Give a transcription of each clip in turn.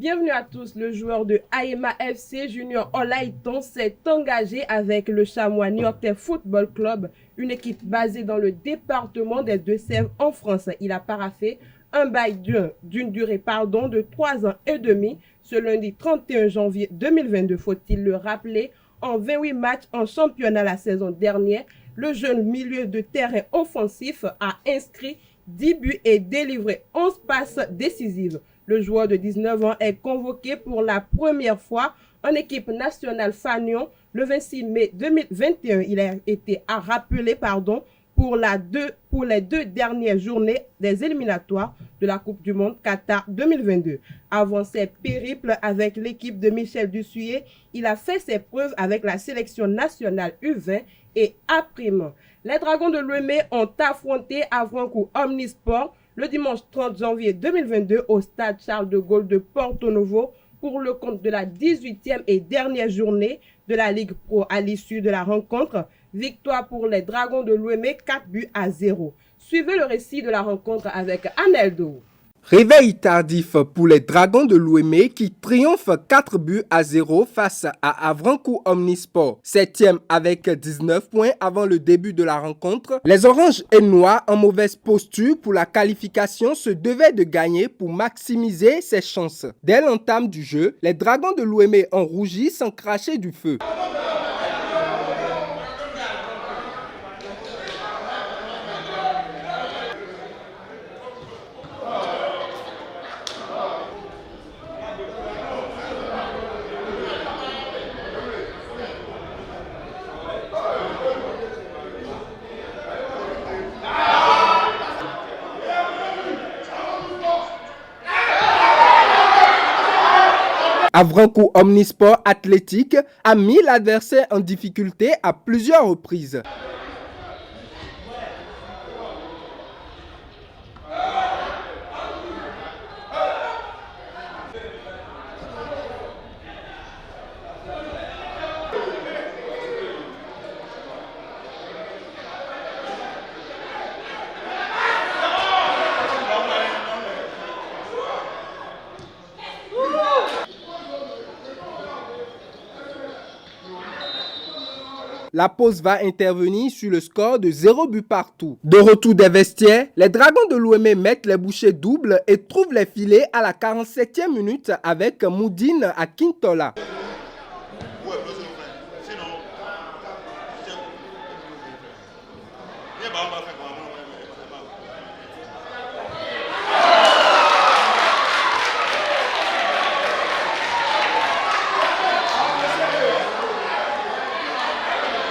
Bienvenue à tous. Le joueur de Aema FC Junior Olaiton s'est engagé avec le Chamois Niortais Football Club, une équipe basée dans le département des Deux-Sèvres en France. Il a paraphé un bail d'une durée de 3 ans et demi ce lundi 31 janvier 2022. Faut-il le rappeler, en 28 matchs en championnat la saison dernière, le jeune milieu de terrain offensif a inscrit 10 buts et délivré 11 passes décisives. Le joueur de 19 ans est convoqué pour la première fois en équipe nationale Fanion le 26 mai 2021. Il a été rappelé pour les 2 dernières journées des éliminatoires de la Coupe du Monde Qatar 2022. Avant ses périples avec l'équipe de Michel Dussuyer, il a fait ses preuves avec la sélection nationale U20 et après-midi. Les Dragons de Louémé ont affronté Avranches Omnisport le dimanche 30 janvier 2022 au stade Charles de Gaulle de Porto Novo pour le compte de la 18e et dernière journée de la Ligue Pro. À l'issue de la rencontre, victoire pour les Dragons de Louémé, 4-0. Suivez le récit de la rencontre avec Aneldo. Réveil tardif pour les Dragons de Louémé qui triomphent 4-0 face à Avranches Omnisport. 7e avec 19 points avant le début de la rencontre. Les Oranges et Noirs en mauvaise posture pour la qualification se devaient de gagner pour maximiser ses chances. Dès l'entame du jeu, les Dragons de Louémé ont rougi sans cracher du feu. Avranches Omnisport Athlétique a mis l'adversaire en difficulté à plusieurs reprises. La pause va intervenir sur le score de 0 but partout. De retour des vestiaires, les Dragons de Louémé mettent les bouchées doubles et trouvent les filets à la 47e minute avec Moudine Akintola.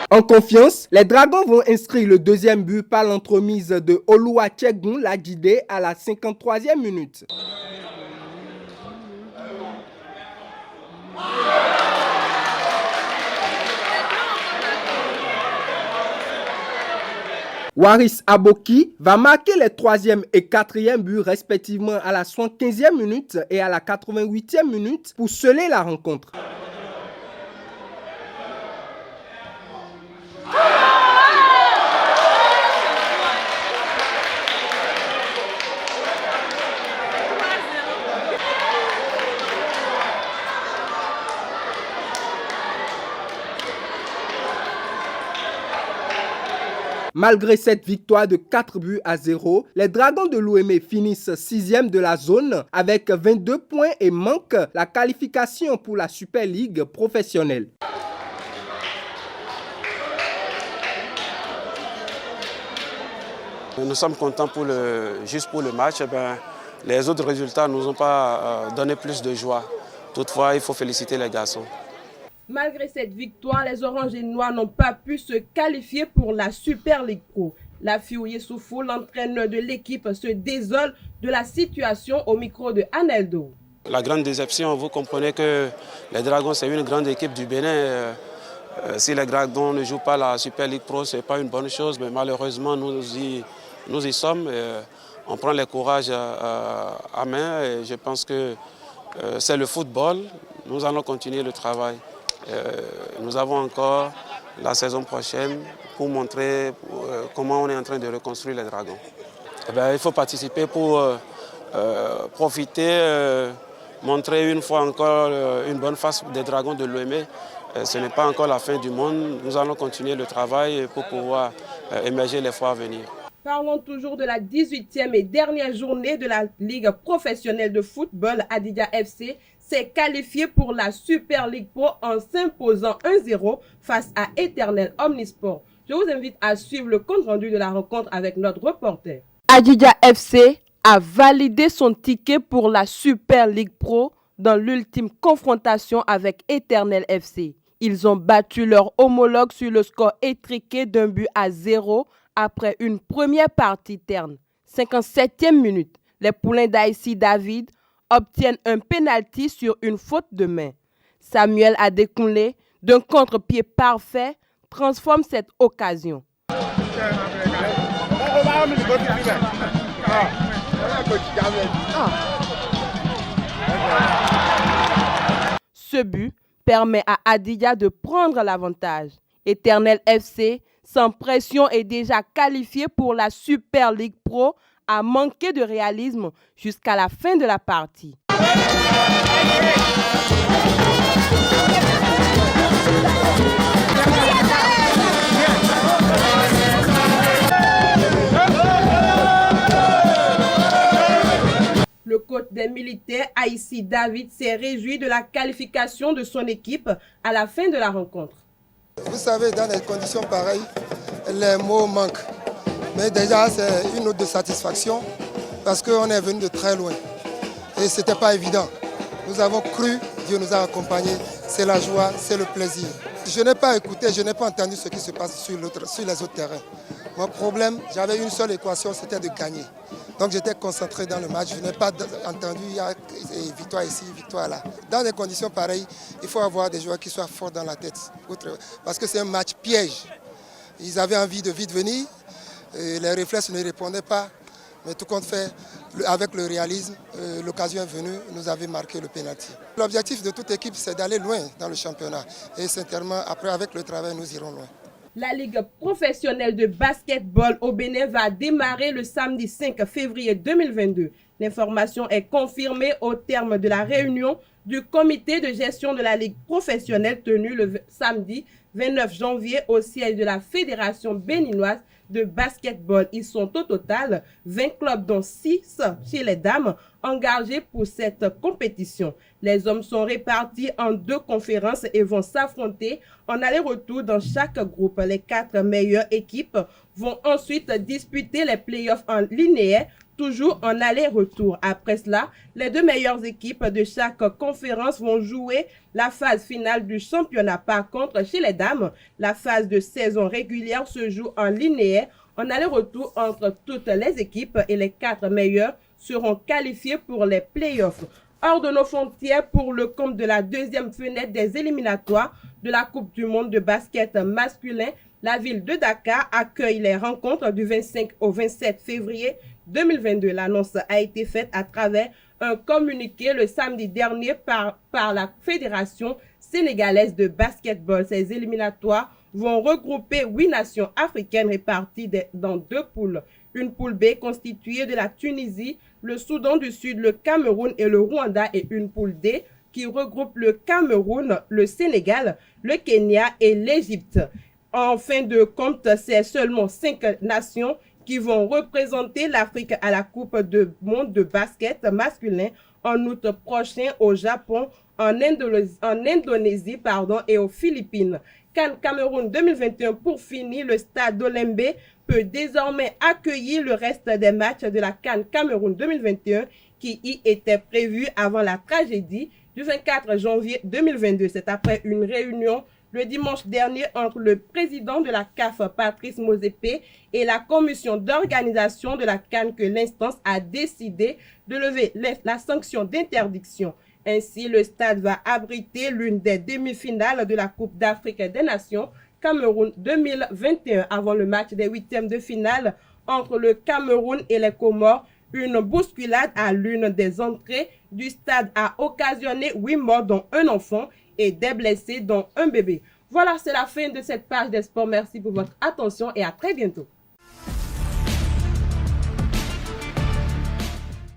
En confiance, les Dragons vont inscrire le deuxième but par l'entremise de Oluwasegun Lagide à la 53e minute. Waris Aboki va marquer les 3e et 4e buts respectivement à la 75e minute et à la 88e minute pour sceller la rencontre. Malgré cette victoire de 4-0, les Dragons de Louémé finissent 6e de la zone avec 22 points et manquent la qualification pour la Super League professionnelle. Nous sommes contents juste pour le match. Les autres résultats ne nous ont pas donné plus de joie. Toutefois, il faut féliciter les garçons. Malgré cette victoire, les Oranges et Noirs n'ont pas pu se qualifier pour la Super League Pro. La Fiouyé Soufou, l'entraîneur de l'équipe, se désole de la situation au micro de Aneldo. La grande déception, vous comprenez que les Dragons, c'est une grande équipe du Bénin. Si les Dragons ne jouent pas la Super League Pro, ce n'est pas une bonne chose, mais malheureusement, nous y sommes. On prend le courage à main et je pense que c'est le football. Nous allons continuer le travail. Nous avons encore la saison prochaine pour montrer comment on est en train de reconstruire les Dragons. Il faut participer pour profiter montrer une fois encore une bonne face des Dragons de Lomé. Ce n'est pas encore la fin du monde. Nous allons continuer le travail pour pouvoir émerger les fois à venir. Parlons toujours de la 18e et dernière journée de la Ligue professionnelle de football. Hadidja FC s'est qualifié pour la Super League Pro en s'imposant 1-0 face à Éternel Omnisport. Je vous invite à suivre le compte-rendu de la rencontre avec notre reporter. Hadidja FC a validé son ticket pour la Super League Pro dans l'ultime confrontation avec Éternel FC. Ils ont battu leur homologue sur le score étriqué d'1-0 après une première partie terne. 57e minute, les poulains d'Aïssi David obtiennent un penalty sur une faute de main. Samuel Adekunle, d'un contre-pied parfait, transforme cette occasion. Ce but permet à Hadidja de prendre l'avantage. Éternel FC, sans pression, est déjà qualifié pour la Super League Pro, a manqué de réalisme jusqu'à la fin de la partie. Le coach des militaires, Aïssi David, s'est réjoui de la qualification de son équipe à la fin de la rencontre. Vous savez, dans des conditions pareilles, les mots manquent. Mais déjà, c'est une note de satisfaction parce qu'on est venu de très loin. Et ce n'était pas évident. Nous avons cru, Dieu nous a accompagnés. C'est la joie, c'est le plaisir. Je n'ai pas écouté, je n'ai pas entendu ce qui se passe sur les autres terrains. Mon problème, j'avais une seule équation, c'était de gagner. Donc j'étais concentré dans le match, je n'ai pas entendu victoire ici, victoire là. Dans des conditions pareilles, il faut avoir des joueurs qui soient forts dans la tête. Parce que c'est un match piège. Ils avaient envie de vite venir, les réflexes ne répondaient pas. Mais tout compte fait, avec le réalisme, l'occasion est venue, nous avait marqué le pénalty. L'objectif de toute équipe, c'est d'aller loin dans le championnat. Et sincèrement, après, avec le travail, nous irons loin. La Ligue professionnelle de basketball au Bénin va démarrer le samedi 5 février 2022. L'information est confirmée au terme de la réunion du comité de gestion de la Ligue professionnelle tenue le samedi 29 janvier au siège de la Fédération béninoise de basketball. Ils sont au total 20 clubs, dont 6 chez les dames, engagés pour cette compétition. Les hommes sont répartis en 2 conférences et vont s'affronter en aller-retour dans chaque groupe. Les 4 meilleures équipes vont ensuite disputer les playoffs en linéaire, toujours en aller-retour. Après cela, les 2 meilleures équipes de chaque conférence vont jouer la phase finale du championnat. Par contre, chez les dames, la phase de saison régulière se joue en linéaire, en aller-retour entre toutes les équipes, et les 4 meilleures seront qualifiées pour les playoffs. Hors de nos frontières, pour le compte de la 2e fenêtre des éliminatoires de la Coupe du monde de basket masculin, la ville de Dakar accueille les rencontres du 25 au 27 février 2022. L'annonce a été faite à travers un communiqué le samedi dernier par la Fédération sénégalaise de basketball. Ces éliminatoires vont regrouper 8 nations africaines réparties dans 2 poules. Une poule B constituée de la Tunisie, le Soudan du Sud, le Cameroun et le Rwanda, et une poule D qui regroupe le Cameroun, le Sénégal, le Kenya et l'Égypte. En fin de compte, c'est seulement 5 nations qui vont représenter l'Afrique à la Coupe du monde de basket masculin en août prochain au Japon, en Indonésie et aux Philippines. CAN Cameroun 2021 pour finir, le stade d'Olembe peut désormais accueillir le reste des matchs de la CAN Cameroun 2021 qui y étaient prévus avant la tragédie du 24 janvier 2022. C'est après une réunion le dimanche dernier entre le président de la CAF, Patrice Motsepe, et la commission d'organisation de la CAN que l'instance a décidé de lever la sanction d'interdiction. Ainsi, le stade va abriter l'une des demi-finales de la Coupe d'Afrique des Nations Cameroun 2021 avant le match des 8e de finale entre le Cameroun et les Comores. Une bousculade à l'une des entrées du stade a occasionné 8 morts, dont un enfant, et des blessés, dont un bébé. Voilà, c'est la fin de cette page des sports. Merci pour votre attention et à très bientôt.